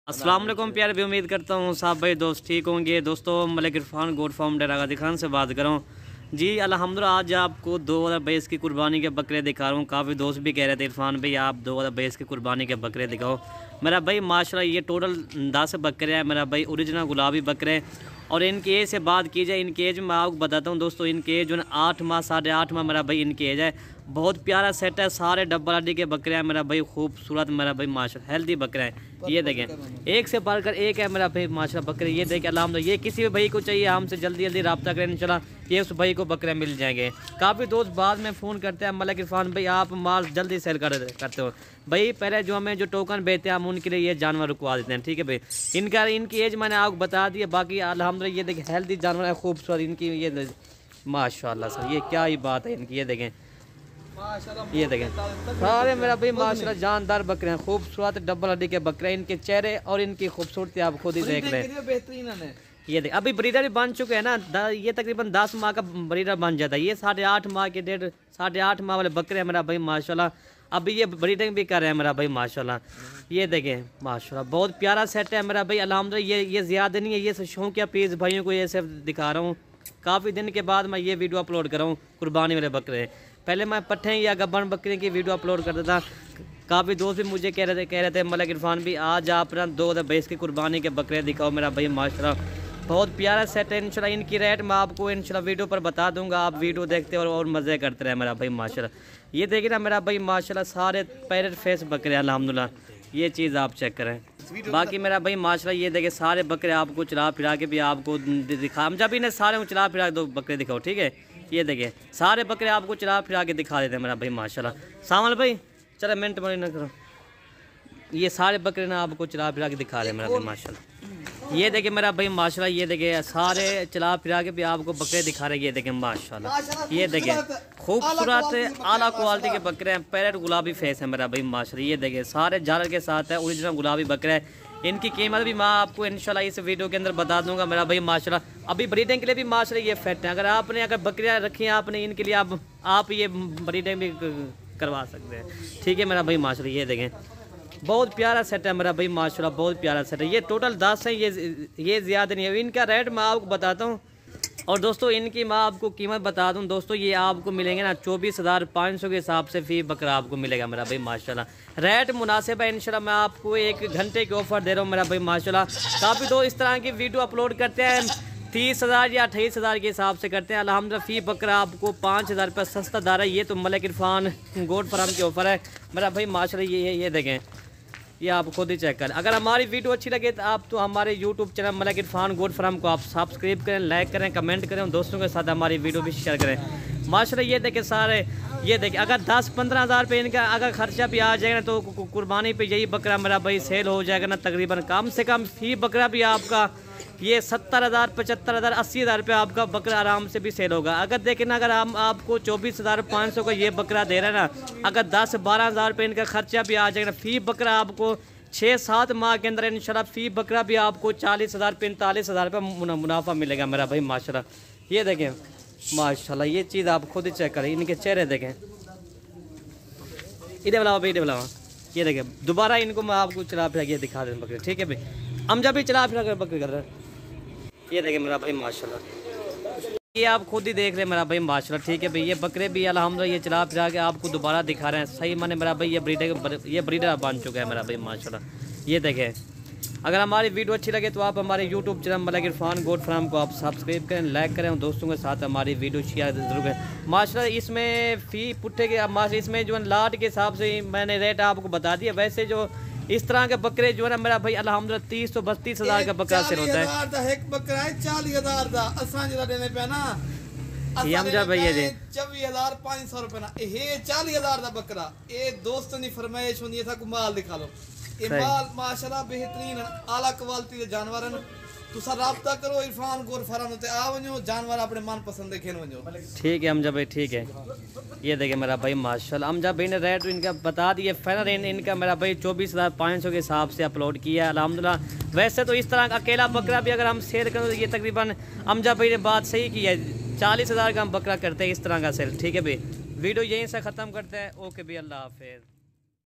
अस्सलाम वालेकुम प्यारे भी, उम्मीद करता हूँ साहब भाई दोस्त ठीक होंगे। दोस्तों मलिक इरफान गोट फार्म डेरा गाजी खान से बात कर रहा हूँ जी। अल्हम्दुलिल्लाह आज आपको 2022 की कुर्बानी के बकरे दिखा रहा हूँ। काफ़ी दोस्त भी कह रहे थे इरफान भाई आप 2022 की कुर्बानी के बकरे दिखाओ। मेरा भाई माशाल्लाह ये टोटल 10 बकरे हैं मेरा भाई, ओरिजिनल गुलाबी बकरे। और इनकी एज से बात की जाए, इनकी एज मैं आपको बताता हूँ दोस्तों। इनकी एज जो है 8 माह 8.5 माह मेरा भाई इनकी एज है। बहुत प्यारा सेट है, सारे डब्बल हड्डी के बकरे हैं मेरा भाई, खूबसूरत मेरा भाई माशाल्लाह हेल्दी बकरे हैं। ये देखें एक से बढ़कर एक है मेरा भाई माशाल्लाह बकरे। ये देखें अल्हम्दुलिल्लाह, ये किसी भी भाई को चाहिए हमसे जल्दी जल्दी रब्ता करें, इंशाल्लाह ये उस भाई को बकरे मिल जाएंगे। काफ़ी दोस्त बाद में फ़ोन करते हैं मलिक इरफान भाई आप माल जल्दी सेल करते हो भाई। पहले जो हमें जो टोकन भेजते हैं हम उनके लिए ये जानवर रुकवा देते हैं, ठीक है भाई। इनकी एज मैंने आपको बता दी है। बाकी अल्हम्दुलिल्लाह ये देखें हेल्दी जानवर है, खूबसूरत इनकी ये माशाल्लाह सर, ये क्या ही बात है इनकी। ये देखें ये देखें सारे मेरा भाई माशाल्लाह जानदार बकरे हैं, खूबसूरत डबल हड्डी के बकरे हैं। इनके चेहरे और इनकी खूबसूरती आप खुद ही देख रहे हैं। बेहतरीन ये देख अभी ब्रीडर भी बन चुके हैं ना, ये तकरीबन 10 माह का ब्रीडर बन जाता है। ये 8.5 माह के 8.5 माह वाले बकरे हैं मेरा भाई माशाल्लाह। अभी ये ब्रीडिंग भी कर रहे हैं मेरा भाई माशाल्लाह। ये देखें माशाल्लाह बहुत प्यारा सेट है मेरा भाई अल्हम्दुलिल्लाह। ये ज़्यादा नहीं है, ये शौकिया पीस भाइयों को ये सिर्फ दिखा रहा हूँ। काफ़ी दिन के बाद मैं ये वीडियो अपलोड कर रहा हूँ कुर्बानी वाले बकरे। पहले मैं पट्ठे या गब्बन बकरे की वीडियो अपलोड करता था। काफ़ी दोस्त भी मुझे कह रहे थे मलिक इरफान भी आज आप ना 2022 की कुर्बानी के बकरे दिखाओ मेरा भाई माशाल्लाह। बहुत प्यारा सेट है इंशाल्लाह। इनकी रेट मैं आपको इंशाल्लाह वीडियो पर बता दूंगा, आप वीडियो देखते और मज़े करते रहे मेरा भाई माशाल्लाह। ये देखिए ना मेरा भाई माशाल्लाह सारे पैरेट फेस बकरे अल्हम्दुलिल्लाह, ये चीज़ आप चेक करें। बाकी मेरा भाई माशाल्लाह ये देखिए सारे बकरे आपको चला फिरा के भी आपको दिखा, हम जब इन्हें सारे को चला फिरा के दो बकरे दिखाओ, ठीक है। ये देखिए सारे बकरे आपको चला फिरा के दिखा देते हैं मेरा भाई माशाल्लाह। सामल भाई चलो मिनट मनी ना करो, ये सारे बकरे ना आपको चला फिरा के दिखा रहे हैं मेरा भाई माशाल्लाह। ये देखिए मेरा भाई माशाल्लाह, ये देखिए सारे चला फिरा के भी आपको बकरे दिखा रहे हैं। ये देखिए माशाल्लाह, ये देखिए खूबसूरत आला क्वालिटी के बकरे हैं, पैरेट गुलाबी फेस है मेरा भाई माशाल्लाह। ये देखिए सारे झालर के साथ है, ओरिजिनल गुलाबी बकरे हैं। इनकी कीमत भी मैं आपको इंशाल्लाह इस वीडियो के अंदर बता दूंगा मेरा भाई माशाल्लाह। अभी ब्रीडिंग के लिए भी माशाल्लाह ये फिट है। अगर बकरियाँ रखी हैं आपने इनके लिए आप ये ब्रीडिंग भी करवा सकते हैं, ठीक है मेरा भाई माशाल्लाह। ये देखें बहुत प्यारा सेट है मेरा भाई माशाल्लाह, बहुत प्यारा सेट है। ये टोटल 10 है, ये ज़्यादा नहीं है। इनका रेट मैं आपको बताता हूँ। और दोस्तों इनकी मैं आपको कीमत बता दूं दोस्तों, ये आपको मिलेंगे ना 24,500 के हिसाब से फी बकरा आपको मिलेगा मेरा भाई माशाल्लाह। रेट मुनासिब है इंशाल्लाह। मैं आपको 1 घंटे के ऑफर दे रहा हूँ मेरा भाई माशाल्लाह। काफ़ी दोस्त इस तरह की वीडियो अपलोड करते हैं 30,000 या 28,000 के हिसाब से करते हैं। अल्हम्दुलिल्लाह फी बकरा आपको 5,000 रुपये सस्ता दार है। ये तो मलिक इरफान गोट फार्म के ऑफर है मेरा भाई माशाल्लाह। ये देखें, ये आप खुद ही चेक करें। अगर हमारी वीडियो अच्छी लगे तो आप तो हमारे YouTube channel Malik Irfan goat farm को आप सब्सक्राइब करें, लाइक करें, कमेंट करें, दोस्तों के साथ हमारी वीडियो भी शेयर करें माशाल्लाह। ये देखें सारे, ये देखिए अगर 10-15 हज़ार रुपये इनका अगर खर्चा भी आ जाएगा ना तो कुर्बानी पे यही बकरा मेरा भाई सेल हो जाएगा ना तकरीबन। कम से कम फी बकरा भी आपका ये 70,000, 75,000, 80,000 रुपये आपका बकरा आराम से भी सेल होगा। अगर देखें ना, अगर हम आपको 24,500 का ये बकरा दे रहे हैं ना, अगर 10-12 हज़ार रुपये इनका खर्चा भी आ जाएगा ना, फी बकरा आपको 6-7 माह के अंदर इंशाल्लाह फी बकरा भी आपको 40,000, 45,000 रुपये मुनाफा मिलेगा मेरा भाई माशाल्लाह। ये देखें माशाल्लाह, ये चीज़ आप खुद ही चेक करें। इनके चेहरे देखें, इधर बुलावा भाई, इधर बुलावा। ये देखें दोबारा इनको मैं आपको चला फिरा के दिखा दें बकरे, ठीक है भाई। हम जब भी चला फिरा कर बकरे कर रहे हैं। ये देखें मेरा भाई माशाल्लाह, ये आप खुद ही देख रहे हैं मेरा भाई माशाल्लाह, ठीक है भाई। ये बकरे भी अल्हम्दुलिल्लाह ये चला फिरा के आपको दोबारा दिखा रहे हैं। सही माने मेरा भाई ये ब्रीडर बन चुका है मेरा भाई माशाल्लाह। ये देखें अगर हमारी वीडियो अच्छी लगे तो आप हमारे YouTube channel Malik Irfan goat farm को आप सब्सक्राइब करें, लाइक करें और दोस्तों के साथ हमारी वीडियो शेयर जरूर करें माशाल्लाह। इसमें फ़ी पुट्ठे के माशा इसमें जो है लाट के हिसाब से मैंने रेट आपको बता दिया। वैसे जो इस तरह के बकरे जो है ना मेरा भाई अल्हम्दुलिल्लाह 30-32 हज़ार का बकरा सेल होता है। एक बकरा है 40,000 का असा जरा देने पे ना हम जब भैया जी 24,500 रुपए ना, ये 40,000 का बकरा। ये दोस्तों की फरमाइश होनी था को माल दिखा लो। ये माल माशाल्लाह बेहतरीन आला क्वालिटी के जानवर हैं। तुसा राब्ता करो इरफान गोट फार्म ते आ वनो, जानवर अपने मन पसंद देखे वनो, ठीक है हम जब भाई, ठीक है। ये देखिए मेरा भाई माशाल्लाह, हम जब भाई ने रेट इनका बता दिए फाइनल इनका मेरा भाई 24,500 के हिसाब से अपलोड किया अल्हम्दुलिल्लाह। वैसे तो इस तरह का अकेला बकरा भी अगर हम सेल करें तो ये तकरीबन हम जब भाई ने बात सही की है 40,000 का हम बकरा करते हैं इस तरह का सेल, ठीक है भाई। वीडियो यहीं से ख़त्म करते हैं। ओके भाई, अल्लाह हाफिज़।